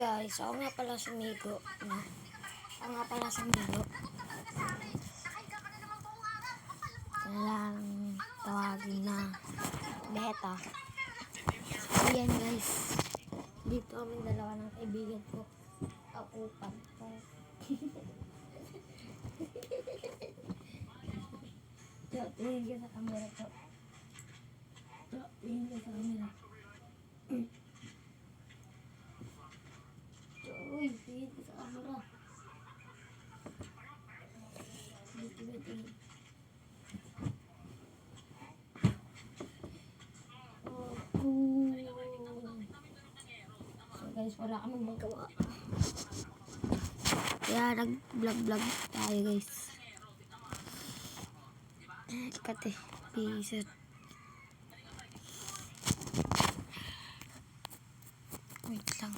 Guys, ako nga pala sumigo. No? Ako nga pala sumigo. Kailangan tawagin na beta. So, yan guys. Dito kami dalawa ng kaibigan ko. Kaupan ko. So, tingin ka sa camera ko. So, tingin ka sa camera. Uy, tingin ka sa camera. Tingin. So guys, wala kaming magawa. Kaya nag-vlog tayo guys. Kate, pisit. Wait lang.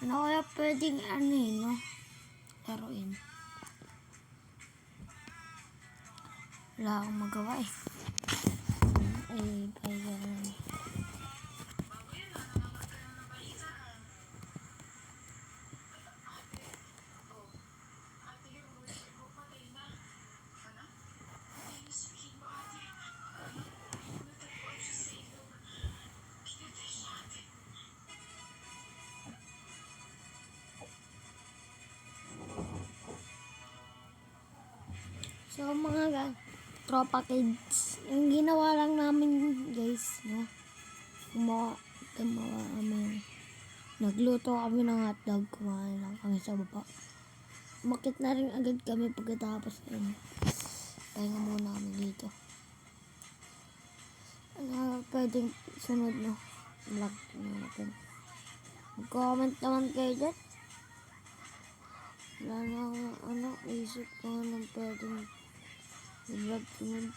Ano kaya pwedeng no? Laruin. Wala akong magawa eh. Ganun. So mga tropa kids, yung ginawa lang namin guys, no? Gumawa kami. Nagluto kami ng hotdog, kumain lang kami sa baba. Umakit na rin agad kami pagkatapos yun. Pahinga muna kami dito. Ano pwedeng sunod no? Vlog natin. Mag-comment naman kayo dyan. Wala na isip ko ng pwedeng vlog sunod.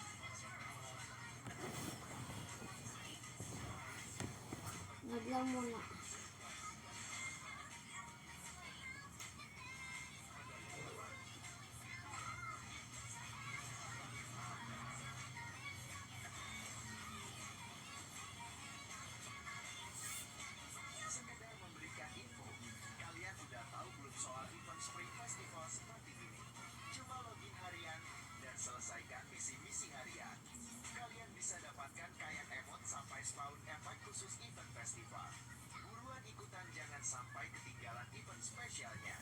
Vlog lang muna. Sekedar memberikan info, kalian udah tahu belum soal event Spring Festival seperti ini? Coba login harian dan selesaikan misi-misi harian. Kalian bisa dapatkan kayak emot sampai spawn efek khusus event festival. Buruan ikutan, jangan sampai ketinggalan event spesialnya.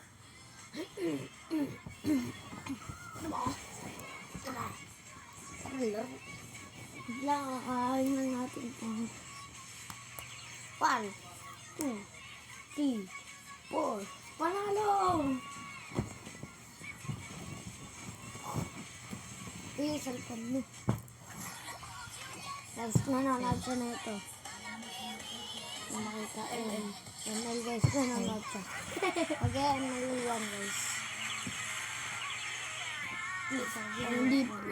Biglang kakain na natin ito. 1, 2, 3, 4. Panalo! Yung cellphone mo. Guys, nanonood siya na ito. Kung makita, ML guys, nanonood siya. Okay, ML1 guys.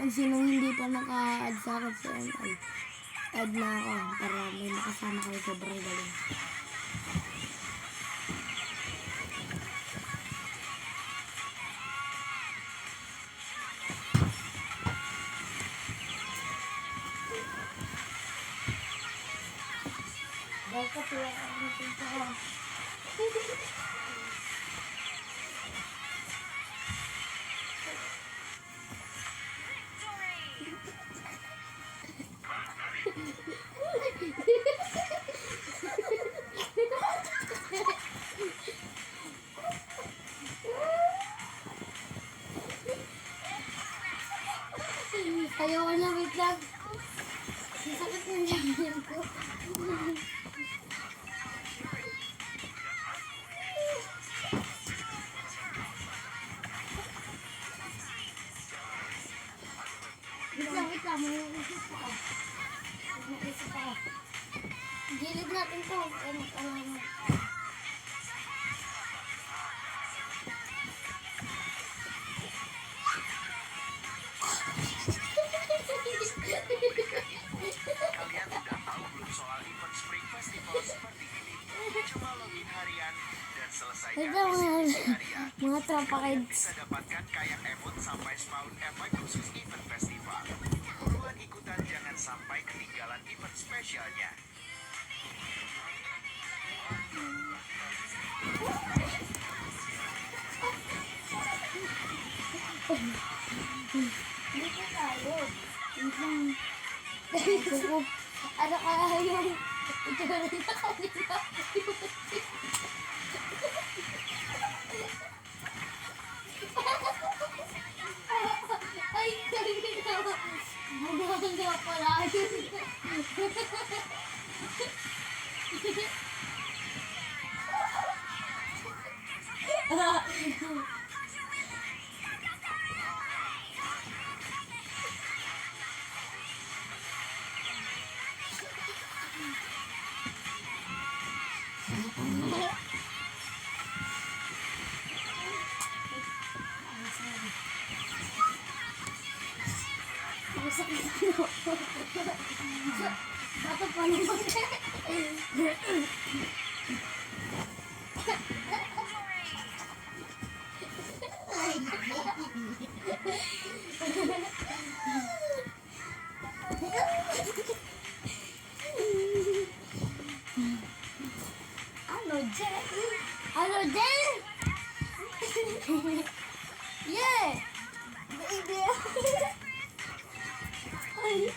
Sinong hindi pa naka-add sa akin sa ML, add na ako para may makasama kayo, sobrang galing. Bakit wala akong napunta ko? Ayoko na, wait lang. Sakit ng jamin ko. Wait lang. May isip ako. Gilid natin to. Kalian udah tahu belum soal event Spring Festival seperti ini? Coba login harian dan selesaikan misi-misi harian. Mga tropa Kalian kids. bisa dapatkan kayak emot sampai spawn efek khusus event festival. spesialnya. Dito tayo. Ano kaya yung itsura niya kanina? Ay, kanina. Maganda pala yun. Masakit na ako. Dapat pa naman. Ano, Jen? Ano, Jen? Yeah! Baby! Ay!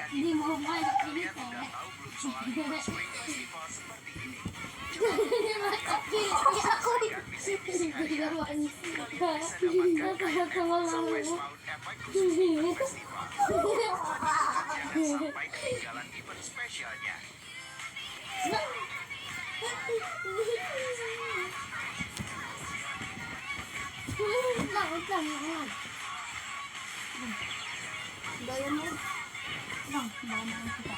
Hindi mo makalap Kalian dito. udah tahu belum soal event Spring Festival seperti ini? Ako Kalian bisa dapatkan Sunrise Mountain Epic Cruise Festival. Jangan sampai ketinggalan event spesialnya. Wait lang. Gaya mo. Lang, baka kita.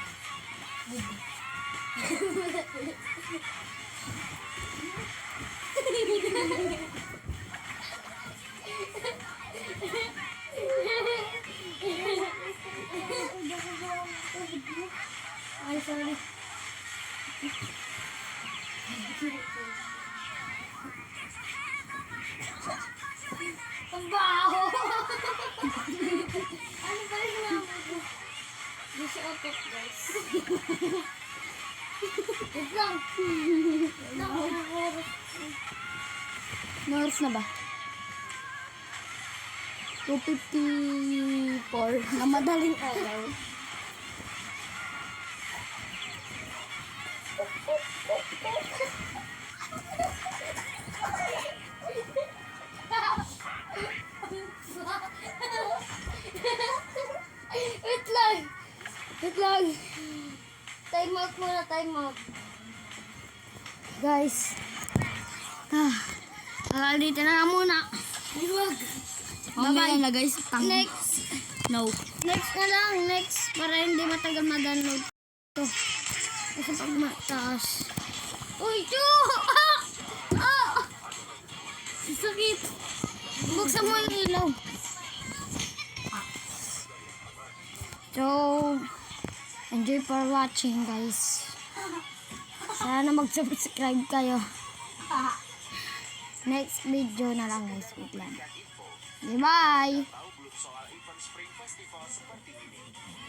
Ay, sorry. Ang baho! Ano ba yung mga mo? Di siya otot, guys. Wait lang. Oras na ba? 2:54 na madaling araw. Wait lang. Time out muna, time out. Guys. Dito na lang muna. Huwag. Mamaya na guys. Next. No. Next na lang. Next. Para hindi matagal ma-download. Ito. Kasi pag mataas. Uy, Chu! Sakit. Buksan mo yung ilaw. So, enjoy for watching, guys. Sana mag-subscribe kayo. Next video na lang, guys. Wait lang. Okay, bye! Tahu belum soal event Spring Festival seperti